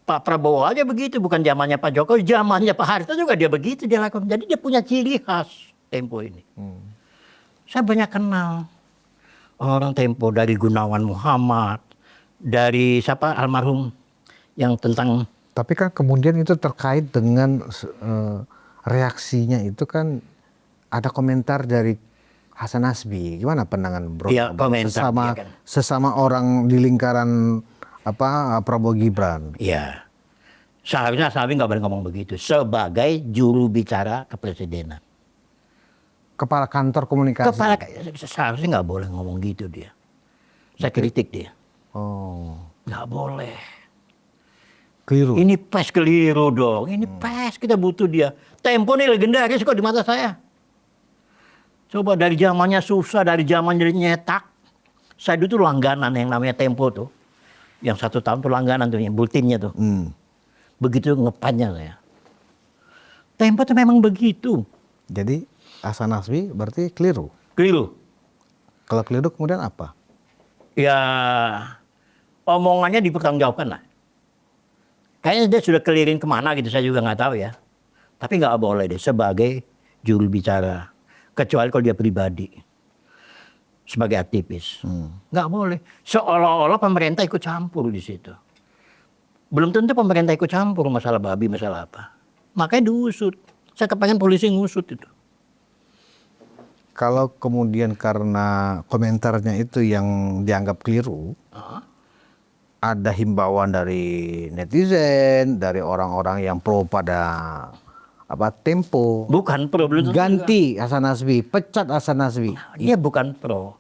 Pak Prabowo aja begitu, bukan zamannya Pak Jokowi, zamannya Pak Harto juga dia begitu dia lakukan. Jadi dia punya ciri khas Tempo ini. Saya banyak kenal orang Tempo dari Gunawan Muhammad, dari siapa almarhum yang tentang Tapi kan kemudian itu terkait dengan reaksinya itu kan ada komentar dari Hasan Nasbi. Gimana pandangan Bro? Iya, komentar, Sesama, iya kan. sesama orang di lingkaran Prabowo Gibran. Iya. Seharusnya Sabi nggak boleh ngomong begitu sebagai juru bicara kepresidenan. Kepala kantor komunikasi. Seharusnya nggak boleh ngomong gitu dia. Saya kritik dia. Oh, Nggak boleh. keliru. Ini pes keliru dong. Ini pes kita butuh dia. Tempo nih legendaris kok di mata saya. Coba dari zamannya susah, dari zaman dari nyetak. Saya dulu tuh langganan yang namanya Tempo tuh. Yang 1 tahun tuh langganan tuh, yang bulletinnya tuh. Begitu ngepannya saya. Tempo tuh memang begitu. Jadi Hasan Nasbi berarti keliru. Keliru. Kalau keliru kemudian apa? Ya omongannya dipertanggungjawabkan lah. Kayaknya dia sudah kelirin kemana gitu, saya juga nggak tahu ya. Tapi nggak boleh deh sebagai juru bicara. Kecuali kalau dia pribadi. Sebagai aktivis. Nggak boleh. Seolah-olah pemerintah ikut campur di situ. Belum tentu pemerintah ikut campur masalah babi, masalah apa. Makanya diusut. Saya kepengen polisi ngusut itu. Kalau kemudian karena komentarnya itu yang dianggap keliru, ada himbauan dari netizen, dari orang-orang yang pro pada Tempo. Bukan pro. Belum tentu Ganti Hasan Nasbi, pecat Hasan Nasbi. Dia bukan pro.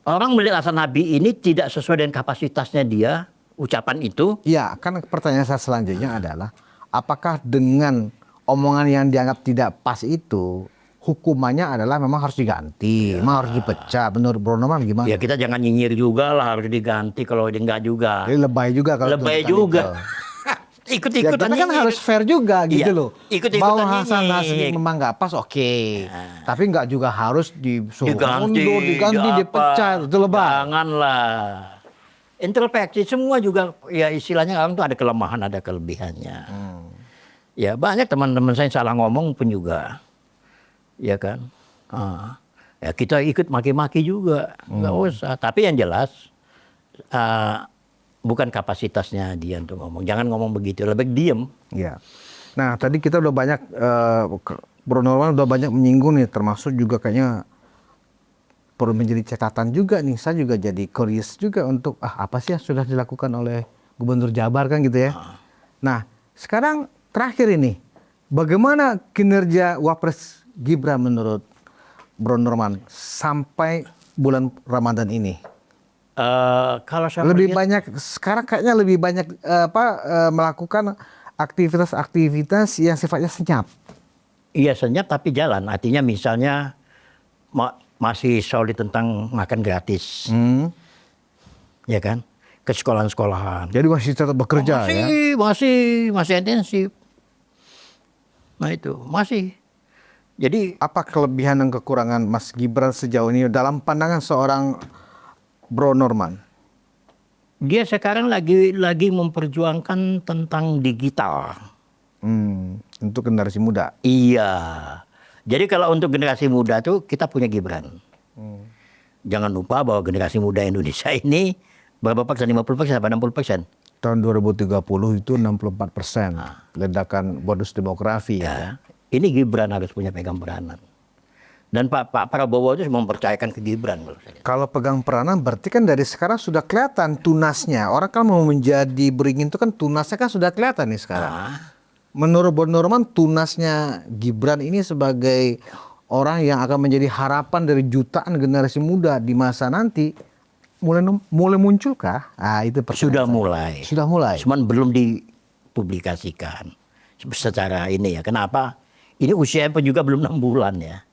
Orang melihat Hasan Nasbi ini tidak sesuai dengan kapasitasnya dia, ucapan itu. Ya, kan pertanyaan saya selanjutnya adalah, apakah dengan omongan yang dianggap tidak pas itu, hukumannya adalah memang harus diganti, memang harus dipecat. Menurut Bro Norman gimana? Ya kita jangan nyinyir juga lah, harus diganti kalau dia enggak juga. Jadi lebay juga kalau Lebay tuntutan juga. itu. Ya, Ikut-ikutan kita kan nyinyir. harus fair juga gitu Iya, loh. ikut-ikutan Mau Hasan Nasbi nyinyir. memang nggak pas, oke. Tapi nggak juga harus disuruh Diganti, mundur, diganti, apa. dipecat. Itu lebay. Janganlah. Introspeksi semua juga, ya istilahnya orang tuh ada kelemahan, ada kelebihannya. Ya banyak teman-teman saya yang salah ngomong pun juga. Ya kan. Ya kita ikut maki-maki juga. Nggak usah. Tapi yang jelas, bukan kapasitasnya dia untuk ngomong. Jangan ngomong begitu, lebih diem. Ya. Nah, tadi kita udah banyak, Bro Norman udah banyak menyinggung nih, termasuk juga kayaknya perlu menjadi catatan juga nih. Saya juga jadi curious juga untuk, apa sih yang sudah dilakukan oleh Gubernur Jabar kan gitu ya. Nah, sekarang terakhir ini, bagaimana kinerja Wapres Gibran menurut Bro Norman sampai bulan Ramadan ini? Kalau saya Lebih melihat, banyak sekarang kayaknya lebih banyak melakukan aktivitas-aktivitas yang sifatnya senyap. iya senyap tapi jalan. Artinya misalnya masih solid tentang makan gratis. Ya kan? Ke sekolahan-sekolahan. Jadi masih tetap bekerja ya. Masih intensif. Nah itu, masih. Jadi Apa kelebihan dan kekurangan Mas Gibran sejauh ini dalam pandangan seorang Bro Norman? dia sekarang lagi memperjuangkan tentang digital. Untuk generasi muda. Iya. Jadi kalau untuk generasi muda tuh kita punya Gibran. Jangan lupa bahwa generasi muda Indonesia ini berapa persen? 50% apa 60%? Tahun 2030 itu 64%. Ledakan bonus demografi ya. Ini Gibran harus punya pegang peranan. Dan Pak Prabowo itu mempercayakan ke Gibran. Kalau pegang peranan berarti kan dari sekarang sudah kelihatan tunasnya. Orang kan mau menjadi beringin itu kan tunasnya kan sudah kelihatan nih sekarang. Menurut Bro Norman tunasnya Gibran ini sebagai orang yang akan menjadi harapan dari jutaan generasi muda di masa nanti mulai munculkah? Itu Sudah pertanyaan saya. mulai. Sudah mulai. Cuman belum dipublikasikan secara ini ya. Kenapa? Ini usia pun juga belum 6 bulan ya.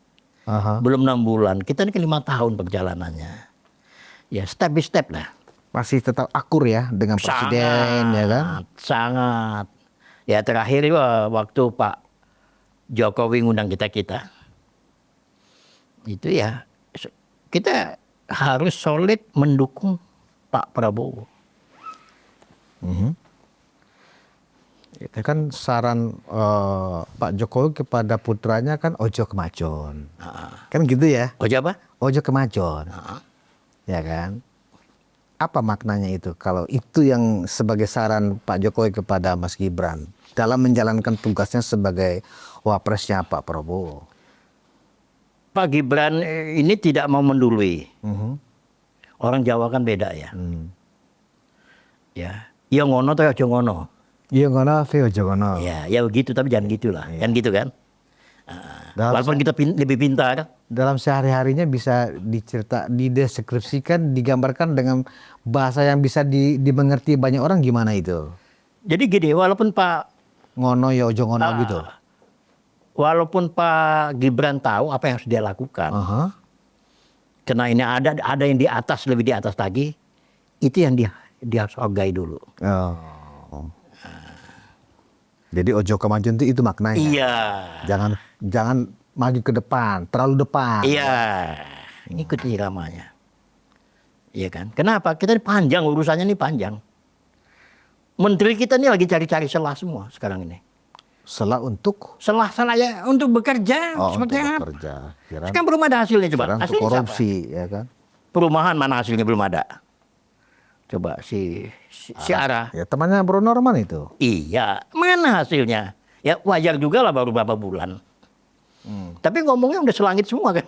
Belum 6 bulan. Kita ini kan 5 tahun perjalanannya. Ya step by step lah. Masih tetap akur ya dengan presiden ya kan? Sangat. Ya terakhir waktu Pak Jokowi ngundang kita. Itu ya kita harus solid mendukung Pak Prabowo. Itu kan saran Pak Jokowi kepada putranya kan ojo kemajon. Kan gitu ya. Ojo apa? Ojo kemajon. Ya kan. Apa maknanya itu? Kalau itu yang sebagai saran Pak Jokowi kepada Mas Gibran dalam menjalankan tugasnya sebagai wapresnya Pak Prabowo. Pak Gibran ini tidak mau mendului. Mhm. Orang Jawa kan beda ya. Hmm. Ya, ya ngono atau aja ngono. Iya ngono, Vio Jogono. Ya begitu, tapi jangan gitulah. Kan gitu kan. Dalam, Walaupun kita lebih pintar. dalam sehari-harinya bisa dideskripsikan, digambarkan dengan bahasa yang bisa dimengerti banyak orang, gimana itu? Jadi gini, walaupun Ngono ya ojo ngono gitu. walaupun Pak Gibran tahu apa yang harus dia lakukan. Aha. Karena ini ada yang di atas, lebih di atas lagi. Itu yang dia harus hargai dulu. Oh. Jadi ojo kemajuan itu maknanya. Iya. Jangan maju ke depan, terlalu depan. Iya. Ikuti iramanya. Iya kan? Kenapa? Kita ini panjang, urusannya ini panjang. Menteri kita ini lagi cari-cari celah semua sekarang ini. Celah untuk Celah ya untuk bekerja seperti untuk apa? bekerja. Kirain- Sekarang belum ada hasilnya coba. kirain untuk Hasilnya korupsi, ya kan? siapa? Perumahan mana hasilnya belum ada? Coba si Ara. Ya temannya Bro Norman itu. Iya, mana hasilnya? Ya wajar juga lah baru beberapa bulan. Tapi ngomongnya udah selangit semua kan.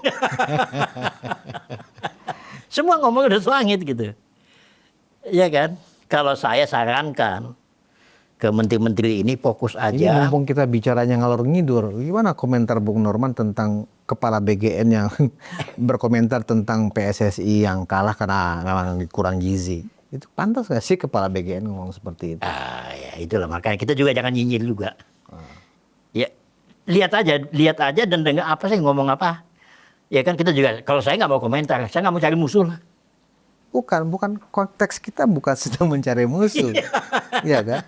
Semua ngomong udah selangit gitu. Iya kan? Kalau saya sarankan ke menteri-menteri ini fokus Ini aja. mumpung kita bicaranya ngalor ngidur, gimana komentar Bung Norman tentang kepala BGN yang berkomentar tentang PSSI yang kalah karena memang kurang gizi? Itu pantas gak sih kepala BGN ngomong seperti itu? Ya itulah makanya kita juga jangan nyinyir juga. Ya lihat aja dan dengar apa sih ngomong apa. Ya kan kita juga kalau saya nggak mau komentar, saya nggak mau cari musuh lah. Bukan konteks kita bukan sedang mencari musuh, ya kan?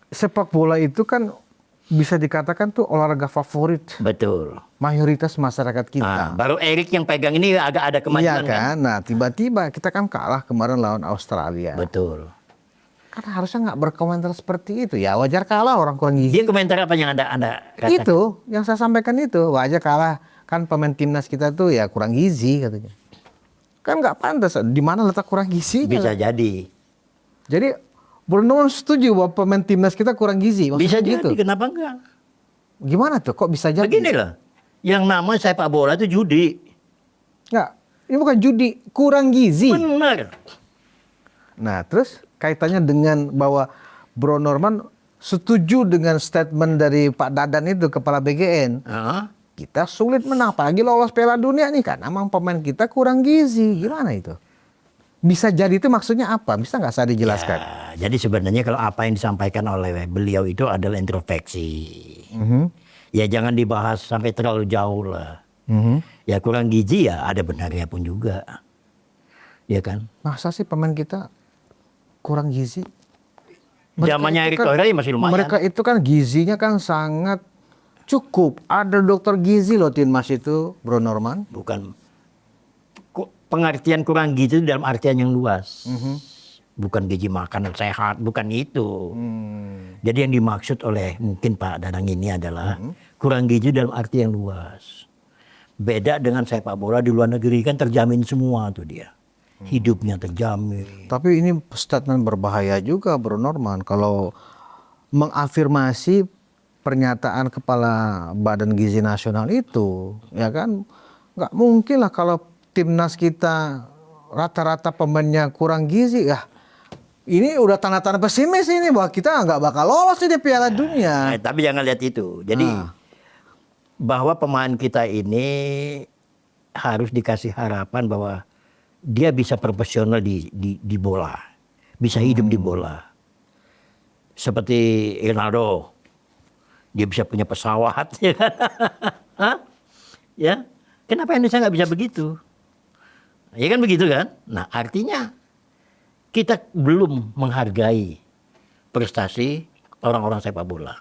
Sepak bola itu kan bisa dikatakan tuh olahraga favorit Betul. mayoritas masyarakat kita. Baru Erik yang pegang ini agak ada Iya kemajuan kan? Nah tiba-tiba kita kan kalah kemarin lawan Australia. Betul. Kan harusnya nggak berkomentar seperti itu. Ya wajar kalah orang kurang gizi. Dia komentar apa yang anda katakan? Itu yang saya sampaikan itu wajar kalah. Kan pemain timnas kita tuh ya kurang gizi katanya. Kan nggak pantas. Di mana letak kurang gizi? Bisa jadi. Jadi Bruno setuju bahwa pemain timnas kita kurang gizi. Maksudnya Bisa gitu. jadi. Kenapa enggak? Gimana tuh? Kok bisa jadi? Begini loh. Yang namanya sepak bola itu judi. Nggak. Ini bukan judi. Kurang gizi. Benar. Nah terus kaitannya dengan bahwa Bro Norman setuju dengan statement dari Pak Dadan itu kepala BGN. Kita sulit menang, apalagi lolos Piala Dunia nih kan. Emang pemain kita kurang gizi, gimana itu? Bisa jadi itu maksudnya apa? Bisa nggak saya dijelaskan? Ya, jadi sebenarnya kalau apa yang disampaikan oleh beliau itu adalah introspeksi. Ya jangan dibahas sampai terlalu jauh lah. Ya kurang gizi ya ada benarnya pun juga. Ya kan? Masa sih pemain kita kurang gizi? Zamannya Erick Thohir masih lumayan. Mereka itu kan gizinya kan sangat cukup. Ada dokter gizi loh Tinmas itu, Bro Norman. Bukan pengertian kurang gizi dalam artian yang luas. Bukan gizi makanan sehat, bukan itu. Jadi yang dimaksud oleh mungkin Pak Danang ini adalah kurang gizi dalam arti yang luas. Beda dengan sepak bola di luar negeri kan terjamin semua tuh dia. Hidupnya terjamin. Tapi ini statement berbahaya juga Bro Norman. Kalau mengafirmasi pernyataan Kepala Badan Gizi Nasional itu, ya kan nggak mungkin lah kalau timnas kita rata-rata pemainnya kurang gizi, ya ini udah tanda-tanda pesimis ini bahwa kita nggak bakal lolos di Piala Dunia. Tapi jangan lihat itu. Jadi bahwa pemain kita ini harus dikasih harapan bahwa dia bisa profesional di bola, bisa hidup di bola. Seperti Ronaldo, dia bisa punya pesawat, ya kan? Ya, kenapa Indonesia nggak bisa begitu? Ya kan begitu kan? Nah artinya kita belum menghargai prestasi orang-orang sepak bola,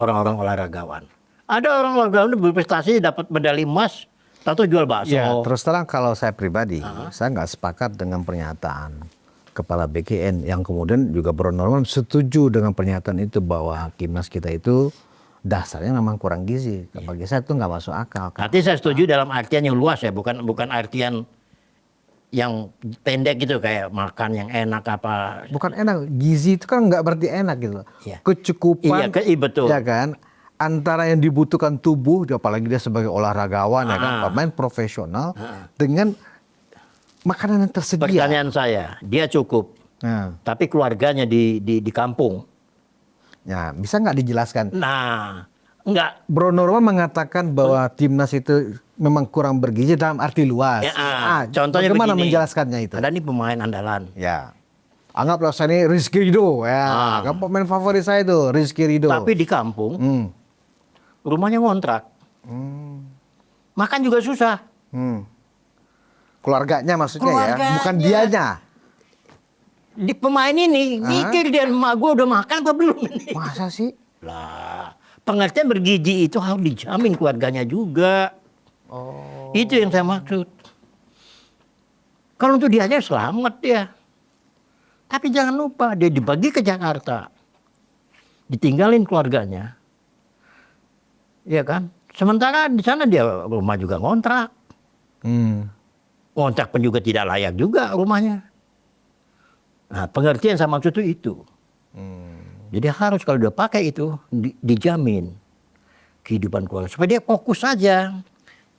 orang-orang olahragawan. Ada orang olahragawan berprestasi dapat medali emas, tahu jual bakso. Ya, terus terang kalau saya pribadi, saya nggak sepakat dengan pernyataan Kepala BGN yang kemudian juga Bro Norman setuju dengan pernyataan itu bahwa timnas kita itu dasarnya memang kurang gizi. Bagi saya itu nggak masuk akal. Artinya saya setuju dalam artian yang luas ya, bukan artian yang pendek gitu kayak makan yang enak apa. Bukan enak, gizi itu kan nggak berarti enak gitu. Iya. Kecukupan, Iya, betul. ya kan? Antara yang dibutuhkan tubuh, apalagi dia sebagai olahragawan, ya kan, pemain profesional, dengan makanan yang tersedia. Pertanyaan saya, dia cukup, Nah, tapi keluarganya di kampung. ya bisa nggak dijelaskan? Nah, enggak. Bro Norman mengatakan bahwa timnas itu memang kurang bergizi dalam arti luas. Ya, contohnya bagaimana begini. menjelaskannya itu? Ada nih pemain andalan. Ya, anggaplah saya ini Rizky Ridho, ya, kan pemain favorit saya itu Rizky Ridho. Tapi di kampung, Hmm. rumahnya ngontrak. Makan juga susah. Keluarganya maksudnya ya, Keluarganya. bukan dianya. Di pemain ini mikir dia, emak gue udah makan apa belum ini? Masa sih? Lah, pengertian bergizi itu harus dijamin keluarganya juga. Oh. Itu yang saya maksud. Kalau untuk dia aja selamat dia. Tapi jangan lupa dia dibagi ke Jakarta. Ditinggalin keluarganya. Iya kan? Sementara di sana dia rumah juga ngontrak. Ngontrak pun juga tidak layak juga rumahnya. Nah, pengertian saya maksud itu. Jadi harus kalau udah pakai itu dijamin kehidupan keluarga supaya dia fokus saja.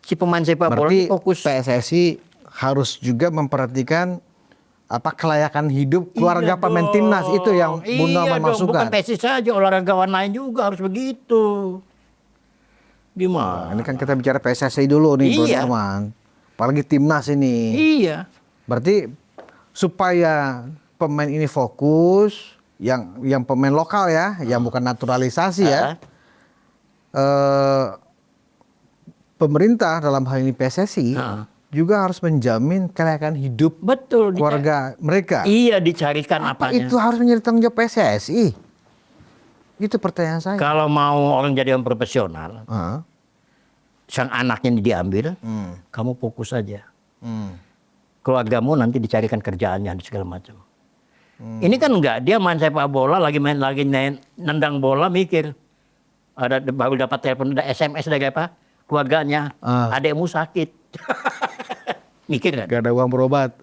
Si pemain sepak bola Berarti fokus. PSSI harus juga memperhatikan apa kelayakan hidup keluarga Iya pemain dong. timnas itu yang Bunda Iya dong, memasukkan. bukan PSSI saja, olahragawan lain juga harus begitu. Gimana? Ini kan kita bicara PSSI dulu nih, Bro Iya. Norman. Apalagi timnas ini. Iya. Berarti supaya pemain ini fokus, yang pemain lokal ya, yang bukan naturalisasi ya. Pemerintah dalam hal ini PSSI juga harus menjamin kelayakan hidup Betul. keluarga mereka. Iya, dicarikan Apa apanya. itu harus menjadi tanggung jawab PSSI? Itu pertanyaan saya. Kalau mau orang jadi orang profesional, Hah? sang anaknya diambil, kamu fokus saja. Keluargamu nanti dicarikan kerjaannya segala macam. Ini kan enggak, dia main sepak bola, lagi nendang bola, mikir. Ada baru dapat telepon, ada SMS dari apa? Keluarganya, adekmu sakit. Mikir nggak? Gak ada uang berobat.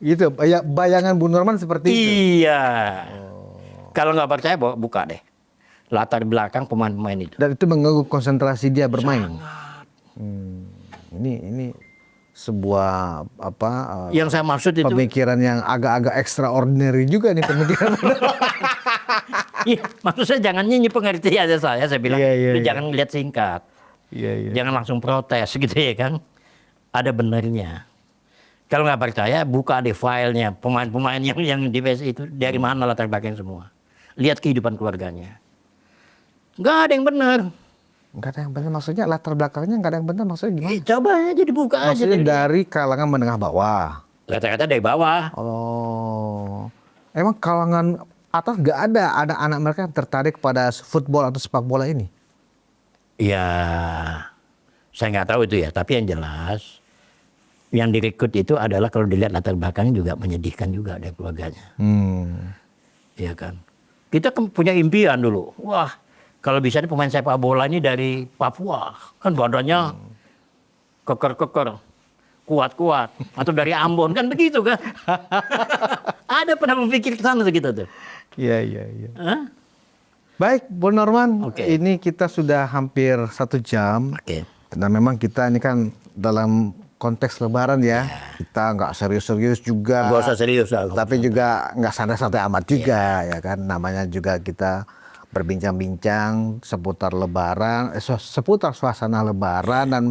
Gitu, bayangan Bu Norman seperti itu. Iya. Kalau nggak percaya, buka deh. Latar belakang pemain-pemain itu. Dan itu mengganggu konsentrasi dia bermain. Ini sebuah apa? Yang saya maksud itu. Pemikiran yang agak-agak extraordinary juga nih pemikiran. Iya, maksud saya jangan nyanyi pengertian aja saya bilang. Iya. Jangan lihat singkat. Iya. Jangan langsung protes gitu ya kan. Ada benernya. Kalau nggak percaya, buka deh filenya. Pemain-pemain yang di PSI itu dari mana latar belakang semua. Lihat kehidupan keluarganya. Nggak ada yang benar. Nggak ada yang benar, maksudnya latar belakangnya nggak ada yang benar, maksudnya gimana? Coba aja dibuka aja. Maksudnya dari kalangan menengah bawah. Kata-kata dari bawah. Oh, emang kalangan atas nggak ada anak mereka yang tertarik pada football atau sepak bola ini? Ya, saya nggak tahu itu ya. Tapi yang jelas, yang direkrut itu adalah kalau dilihat latar belakangnya juga menyedihkan juga dari keluarganya. Iya kan. Kita punya impian dulu. Wah, kalau bisa nih pemain sepak bola ini dari Papua, kan badannya keker-keker, kuat-kuat, atau dari Ambon kan begitu kan? Ada pernah berpikir ke sana kita tuh? Iya. Hah? Baik, Bu Norman, Oke. ini kita sudah hampir 1 jam. Oke. Dan memang kita ini kan dalam konteks Lebaran ya, kita nggak serius-serius juga. Gak usah serius lah. Tapi juga nggak santai-santai amat juga ya kan. Namanya juga kita berbincang-bincang seputar Lebaran, seputar suasana Lebaran dan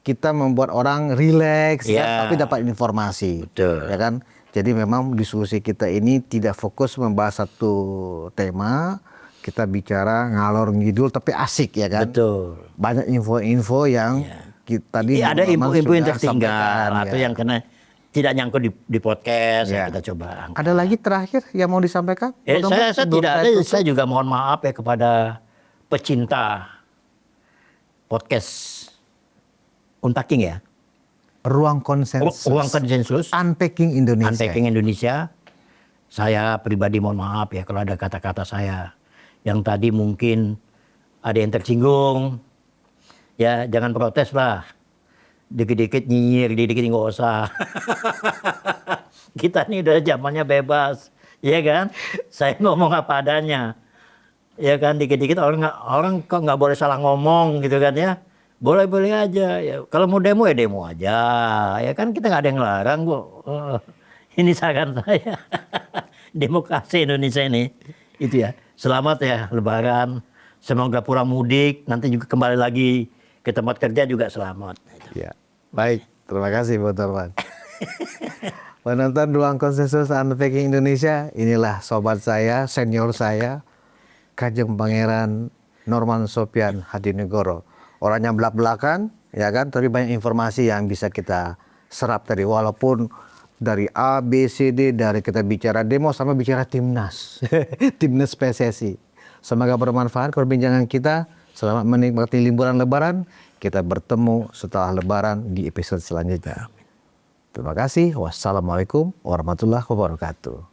kita membuat orang rileks Ya. tapi dapat informasi. Betul. Ya kan? Jadi memang diskusi kita ini tidak fokus membahas satu tema, kita bicara ngalor ngidul tapi asik ya kan. Betul. Banyak info-info yang kita tadi Iya, ada Norman info-info yang sudah tertinggal sampaikan, atau ya. yang kena tidak nyangkut di podcast Ya. yang kita coba angkat. Ada lagi terakhir yang mau disampaikan? Saya Sebelum tidak saya ada. tutup? Saya juga mohon maaf ya kepada pecinta podcast Unpacking ya. Ruang konsensus. Ruang konsensus. Unpacking Indonesia. Unpacking Indonesia. Saya pribadi mohon maaf ya kalau ada kata-kata saya yang tadi mungkin ada yang tersinggung. Ya jangan protes lah. dikit-dikit nyinyir, dikit-dikit nggak usah. Kita nih udah zamannya bebas, ya kan? Saya ngomong apa adanya, ya kan? Dikit-dikit orang kok nggak boleh salah ngomong gitu kan ya? Boleh-boleh aja. Ya, kalau mau demo ya demo aja, ya kan? Kita nggak ada yang larang kok. Oh, ini saran saya. Demokrasi Indonesia ini, itu ya. Selamat ya Lebaran. Semoga pulang mudik, nanti juga kembali lagi ke tempat kerja juga selamat. Ya, baik. Terima kasih Bung Torman. Penonton Ruang Konsensus Unpacking Indonesia, inilah sobat saya, senior saya, Kanjeng Pangeran Norman Sopian Hadinegoro. Orang yang belak-belakan, ya kan, tapi banyak informasi yang bisa kita serap tadi. Walaupun dari A, B, C, D, dari kita bicara demo sama bicara timnas, timnas PSSI. Semoga bermanfaat perbincangan kita. Selamat menikmati liburan Lebaran. Kita bertemu setelah Lebaran di episode selanjutnya. Terima kasih. Wassalamualaikum warahmatullahi wabarakatuh.